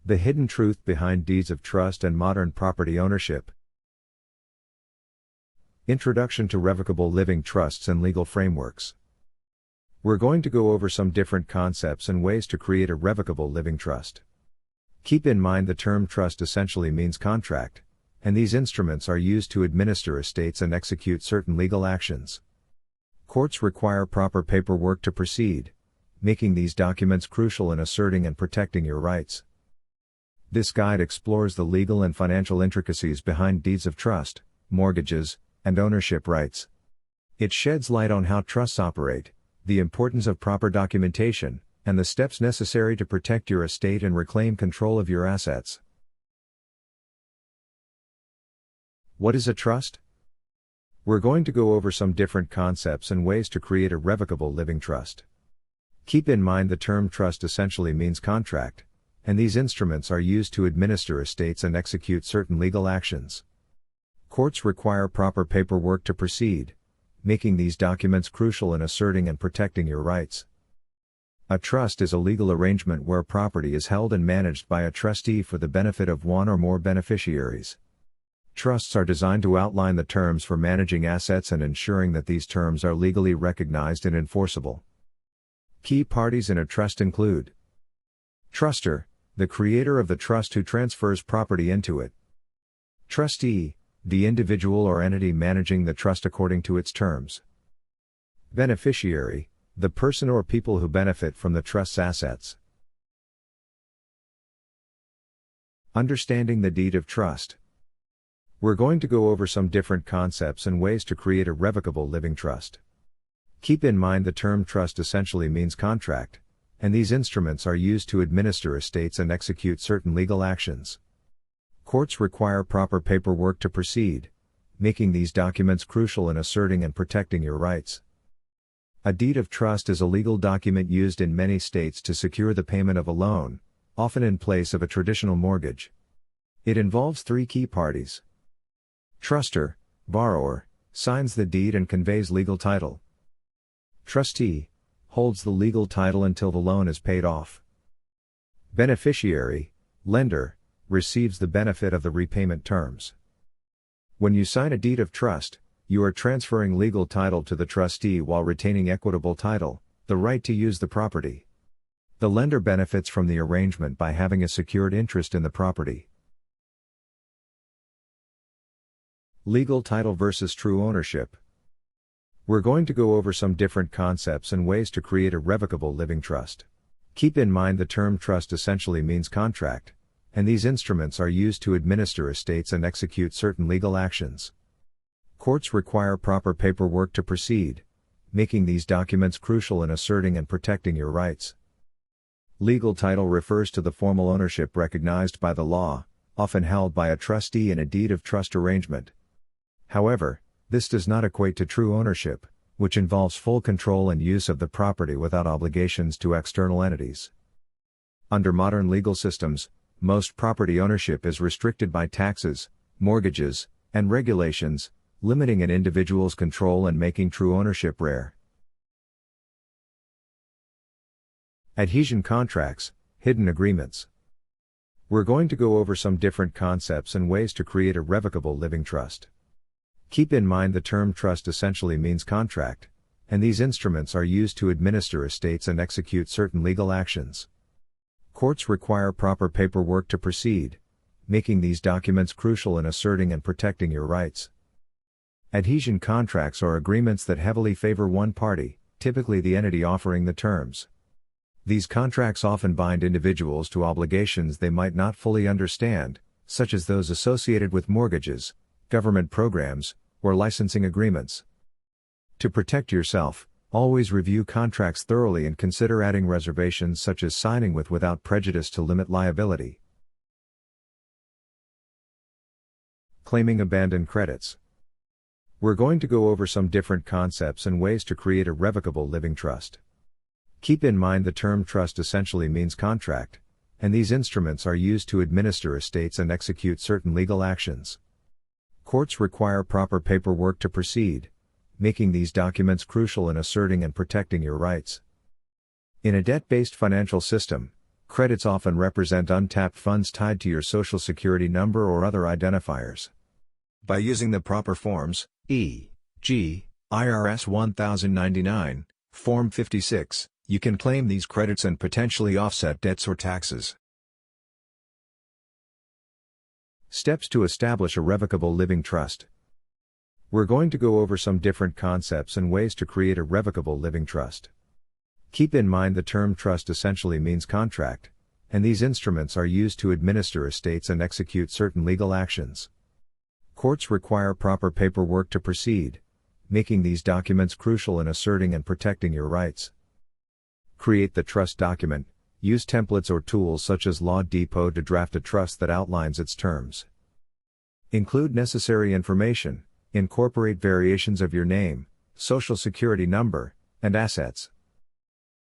The hidden truth behind deeds of trust and modern property ownership. Introduction to revocable living trusts and legal frameworks. We're going to go over some different concepts and ways to create a revocable living trust. Keep in mind the term trust essentially means contract, and these instruments are used to administer estates and execute certain legal actions. Courts require proper paperwork to proceed, making these documents crucial in asserting and protecting your rights. This guide explores the legal and financial intricacies behind deeds of trust, mortgages, and ownership rights. It sheds light on how trusts operate, the importance of proper documentation, and the steps necessary to protect your estate and reclaim control of your assets. What is a trust? We're going to go over some different concepts and ways to create a revocable living trust. Keep in mind the term trust essentially means contract, and these instruments are used to administer estates and execute certain legal actions. Courts require proper paperwork to proceed, making these documents crucial in asserting and protecting your rights. A trust is a legal arrangement where property is held and managed by a trustee for the benefit of one or more beneficiaries. Trusts are designed to outline the terms for managing assets and ensuring that these terms are legally recognized and enforceable. Key parties in a trust include Truster, the creator of the trust who transfers property into it. Trustee, the individual or entity managing the trust according to its terms. Beneficiary, the person or people who benefit from the trust's assets. Understanding the deed of trust. We're going to go over some different concepts and ways to create a revocable living trust. Keep in mind the term trust essentially means contract, and these instruments are used to administer estates and execute certain legal actions. Courts require proper paperwork to proceed, making these documents crucial in asserting and protecting your rights. A deed of trust is a legal document used in many states to secure the payment of a loan, often in place of a traditional mortgage. It involves three key parties. Truster, borrower, signs the deed and conveys legal title. Trustee, holds the legal title until the loan is paid off. Beneficiary, lender, receives the benefit of the repayment terms. When you sign a deed of trust, you are transferring legal title to the trustee while retaining equitable title, the right to use the property. The lender benefits from the arrangement by having a secured interest in the property. Legal title versus true ownership. We're going to go over some different concepts and ways to create a revocable living trust. Keep in mind the term trust essentially means contract, and these instruments are used to administer estates and execute certain legal actions. Courts require proper paperwork to proceed, making these documents crucial in asserting and protecting your rights. Legal title refers to the formal ownership recognized by the law, often held by a trustee in a deed of trust arrangement. However, this does not equate to true ownership, which involves full control and use of the property without obligations to external entities. Under modern legal systems, most property ownership is restricted by taxes, mortgages, and regulations, limiting an individual's control and making true ownership rare. Adhesion contracts, hidden agreements. We're going to go over some different concepts and ways to create a revocable living trust. Keep in mind the term trust essentially means contract, and these instruments are used to administer estates and execute certain legal actions. Courts require proper paperwork to proceed, making these documents crucial in asserting and protecting your rights. Adhesion contracts are agreements that heavily favor one party, typically the entity offering the terms. These contracts often bind individuals to obligations they might not fully understand, such as those associated with mortgages, government programs, or licensing agreements. To protect yourself, always review contracts thoroughly and consider adding reservations such as signing without prejudice to limit liability. Claiming abandoned credits. We're going to go over some different concepts and ways to create a revocable living trust. Keep in mind the term trust essentially means contract, and these instruments are used to administer estates and execute certain legal actions. Courts require proper paperwork to proceed, making these documents crucial in asserting and protecting your rights. In a debt-based financial system, Credits often represent untapped funds tied to your Social Security number or other identifiers. By using the proper forms, e.g., IRS 1099, Form 56, you can claim these credits and potentially offset debts or taxes. Steps to establish a revocable living trust. We're going to go over some different concepts and ways to create a revocable living trust. Keep in mind the term trust essentially means contract, and these instruments are used to administer estates and execute certain legal actions. Courts require proper paperwork to proceed, making these documents crucial in asserting and protecting your rights. Create the trust document. Use templates or tools such as Law Depot to draft a trust that outlines its terms. Include necessary information. Incorporate variations of your name, Social Security number, and assets.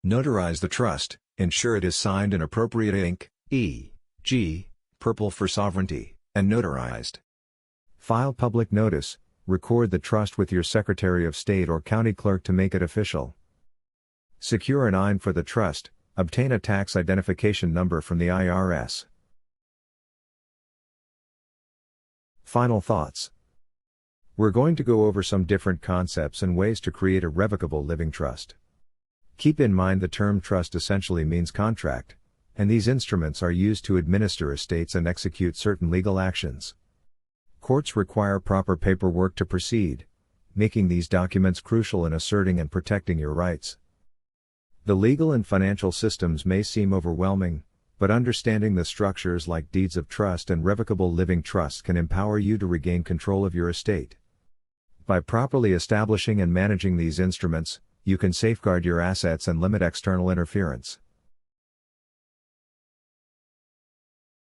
Notarize the trust. Ensure it is signed in appropriate ink, e.g., purple for sovereignty, and notarized. File public notice. Record the trust with your Secretary of State or County Clerk to make it official. Secure an IN for the trust. Obtain a tax identification number from the IRS. Final thoughts. We're going to go over some different concepts and ways to create a revocable living trust. Keep in mind the term trust essentially means contract, and these instruments are used to administer estates and execute certain legal actions. Courts require proper paperwork to proceed, making these documents crucial in asserting and protecting your rights. The legal and financial systems may seem overwhelming, but understanding the structures like deeds of trust and revocable living trusts can empower you to regain control of your estate. By properly establishing and managing these instruments, you can safeguard your assets and limit external interference.